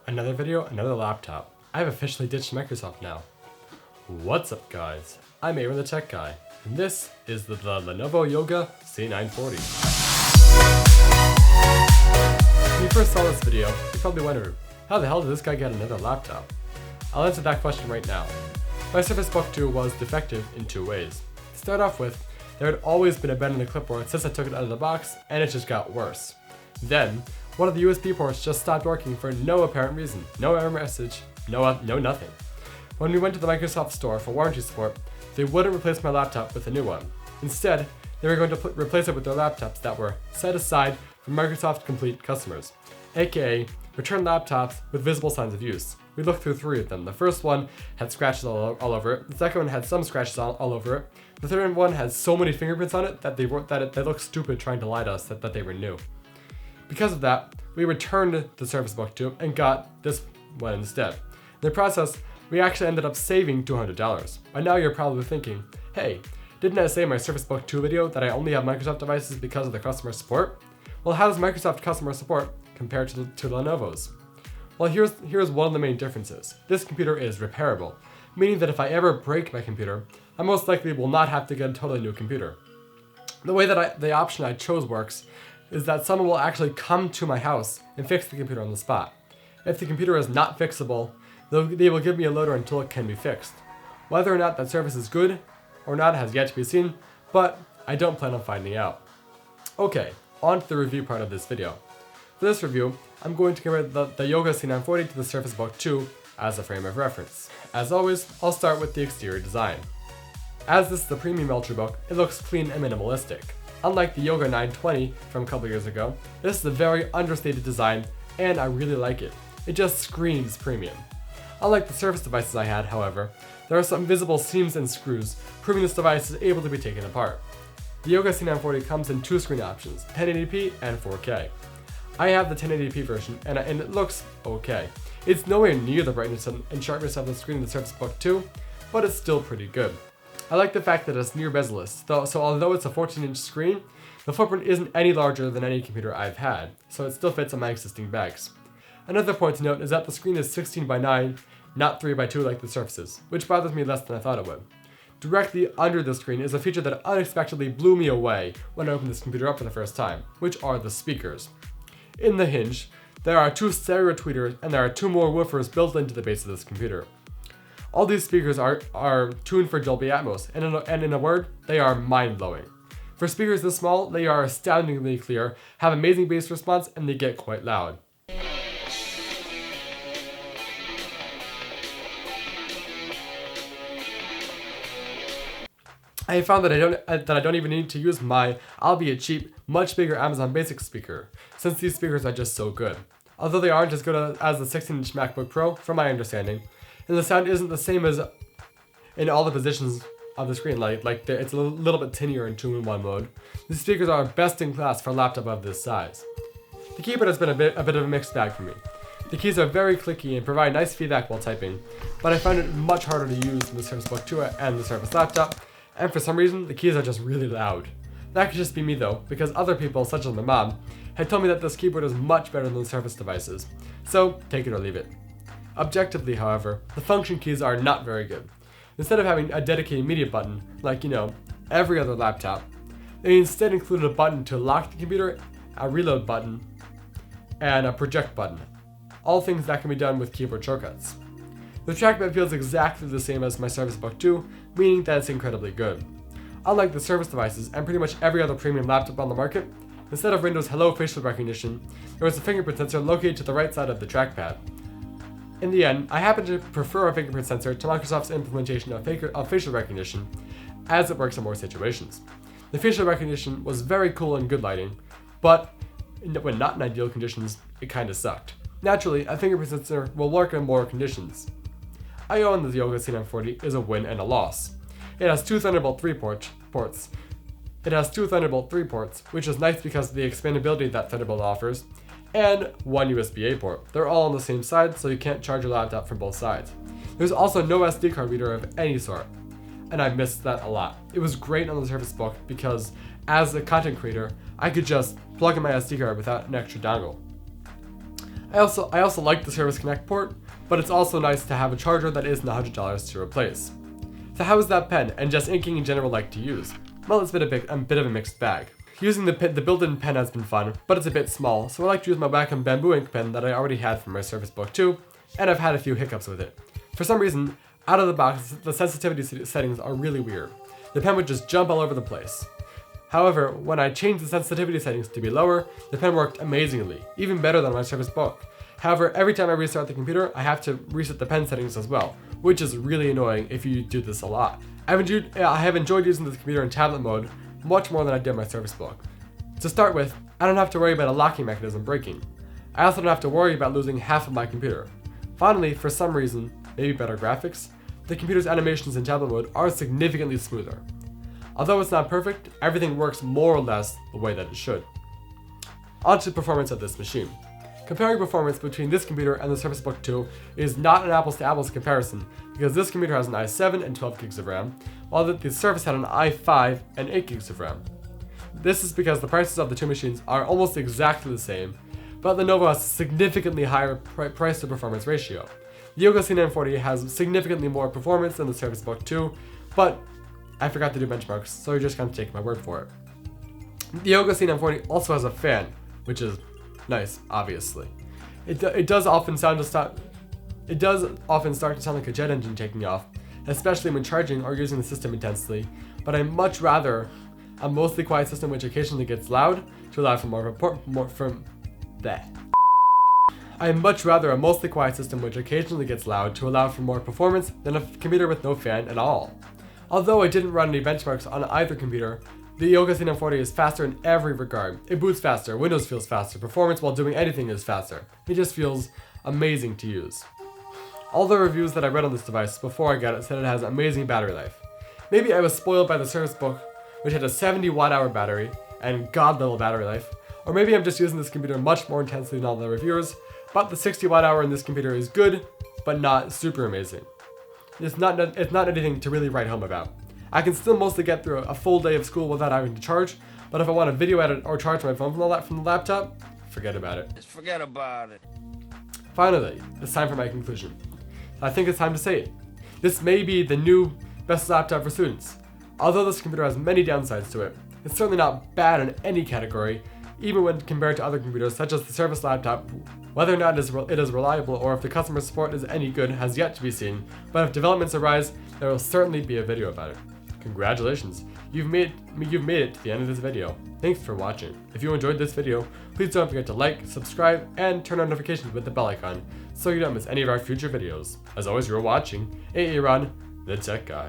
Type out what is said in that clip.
Another video, another laptop. I've officially ditched Microsoft now. What's up guys? I'm Aaron the Tech Guy, and this is the Lenovo Yoga C940. When you first saw this video, you probably wondered, how the hell did this guy get another laptop? I'll answer that question right now. My Surface Book 2 was defective in two ways. To start off with, there had always been a bend in the clipboard since I took it out of the box, and it just got worse. Then, one of the USB ports just stopped working for no apparent reason. No error message, no nothing. When we went to the Microsoft store for warranty support, they wouldn't replace my laptop with a new one. Instead, they were going to replace it with their laptops that were set aside for Microsoft Complete customers, aka return laptops with visible signs of use. We looked through three of them. The first one had scratches all over it. The second one had some scratches all over it. The third one had so many fingerprints on it that they looked stupid trying to lie to us that they were new. Because of that, we returned the Surface Book 2 and got this one instead. In the process, we actually ended up saving $200. By now you're probably thinking, hey, didn't I say in my Surface Book 2 video that I only have Microsoft devices because of the customer support? Well, how does Microsoft customer support compare to Lenovo's? Well, here's one of the main differences. This computer is repairable, meaning that if I ever break my computer, I most likely will not have to get a totally new computer. The way that the option I chose works is that someone will actually come to my house and fix the computer on the spot. If the computer is not fixable, they will give me a loader until it can be fixed. Whether or not that service is good or not has yet to be seen, but I don't plan on finding out. Okay, on to the review part of this video. For this review, I'm going to compare the Yoga C940 to the Surface Book 2 as a frame of reference. As always, I'll start with the exterior design. As this is the premium Ultrabook, it looks clean and minimalistic. Unlike the Yoga 920 from a couple years ago, this is a very understated design, and I really like it. It just screams premium. Unlike the Surface devices I had, however, there are some visible seams and screws, proving this device is able to be taken apart. The Yoga C940 comes in two screen options, 1080p and 4K. I have the 1080p version, and it looks okay. It's nowhere near the brightness and sharpness of the screen in the Surface Book 2, but it's still pretty good. I like the fact that it's near bezel-less, so although it's a 14-inch screen, the footprint isn't any larger than any computer I've had, so it still fits on my existing bags. Another point to note is that the screen is 16:9, not 3:2 like the Surface's, which bothers me less than I thought it would. Directly under the screen is a feature that unexpectedly blew me away when I opened this computer up for the first time, which are the speakers. In the hinge, there are two stereo tweeters and there are two more woofers built into the base of this computer. All these speakers are tuned for Dolby Atmos, and in a word, they are mind-blowing. For speakers this small, they are astoundingly clear, have amazing bass response, and they get quite loud. I found that I don't even need to use my, albeit cheap, much bigger Amazon Basics speaker, since these speakers are just so good. Although they aren't as good as the 16-inch MacBook Pro, from my understanding, and the sound isn't the same as in all the positions of the screen, it's a little bit tinier in 2-in-1 mode. These speakers are best in class for a laptop of this size. The keyboard has been a bit of a mixed bag for me. The keys are very clicky and provide nice feedback while typing, but I found it much harder to use than the Surface Book 2 and the Surface laptop, and for some reason, the keys are just really loud. That could just be me though, because other people, such as my mom, had told me that this keyboard is much better than the Surface devices, so take it or leave it. Objectively, however, the function keys are not very good. Instead of having a dedicated media button, like, every other laptop, they instead included a button to lock the computer, a reload button, and a project button. All things that can be done with keyboard shortcuts. The trackpad feels exactly the same as my Surface Book 2, meaning that it's incredibly good. Unlike the Surface devices and pretty much every other premium laptop on the market, instead of Windows Hello facial recognition, there was a fingerprint sensor located to the right side of the trackpad. In the end, I happen to prefer a fingerprint sensor to Microsoft's implementation of facial recognition, as it works in more situations. The facial recognition was very cool in good lighting, but when not in ideal conditions, it kinda sucked. Naturally, a fingerprint sensor will work in more conditions. I own the Yoga C940 is a win and a loss. It has two Thunderbolt 3 ports. It has two Thunderbolt 3 ports, which is nice because of the expandability that Thunderbolt offers, and one USB-A port. They're all on the same side, so you can't charge your laptop from both sides. There's also no SD card reader of any sort, and I missed that a lot. It was great on the Surface Book because, as a content creator, I could just plug in my SD card without an extra dongle. I also like the Service Connect port, but it's also nice to have a charger that isn't $100 to replace. So how is that pen and just inking in general like to use? Well, it's been a bit of a mixed bag. Using the built-in pen has been fun, but it's a bit small, so I like to use my Wacom Bamboo ink pen that I already had from my Surface Book 2, and I've had a few hiccups with it. For some reason, out of the box, the sensitivity settings are really weird. The pen would just jump all over the place. However, when I changed the sensitivity settings to be lower, the pen worked amazingly, even better than my Surface Book. However, every time I restart the computer, I have to reset the pen settings as well, which is really annoying if you do this a lot. I have enjoyed using this computer in tablet mode much more than I did my Surface Book. To start with, I don't have to worry about a locking mechanism breaking. I also don't have to worry about losing half of my computer. Finally, for some reason, maybe better graphics, the computer's animations in tablet mode are significantly smoother. Although it's not perfect, everything works more or less the way that it should. On to performance of this machine. Comparing performance between this computer and the Surface Book 2 is not an apples to apples comparison, because this computer has an i7 and 12 gigs of RAM, while the Surface had an i5 and 8 gigs of RAM. This is because the prices of the two machines are almost exactly the same, but Lenovo has a significantly higher price to performance ratio. The Yoga C940 has significantly more performance than the Surface Book 2, but I forgot to do benchmarks, so you're just going to take my word for it. The Yoga C940 also has a fan, which is nice, obviously. It does often start to sound like a jet engine taking off, especially when charging or using the system intensely, but I much rather a mostly quiet system which occasionally gets loud to allow for I much rather a mostly quiet system which occasionally gets loud to allow for more performance than a computer with no fan at all. Although I didn't run any benchmarks on either computer, the Yoga C940 is faster in every regard. It boots faster, Windows feels faster, performance while doing anything is faster. It just feels amazing to use. All the reviews that I read on this device before I got it said it has amazing battery life. Maybe I was spoiled by the Surface Book, which had a 70 watt-hour battery and god-level battery life, or maybe I'm just using this computer much more intensely than all the reviewers, but the 60 watt-hour in this computer is good, but not super amazing. It's not anything to really write home about. I can still mostly get through a full day of school without having to charge, but if I want to video edit or charge my phone from the laptop, forget about it. Just forget about it. Finally, it's time for my conclusion. I think it's time to say it. This may be the new best laptop for students. Although this computer has many downsides to it, it's certainly not bad in any category, even when compared to other computers such as the Surface laptop. Whether or not it is reliable or if the customer support is any good has yet to be seen, but if developments arise, there will certainly be a video about it. Congratulations, you've made it to the end of this video. Thanks for watching. If you enjoyed this video, please don't forget to like, subscribe, and turn on notifications with the bell icon so you don't miss any of our future videos. As always, you're watching Aaron, the Tech Guy.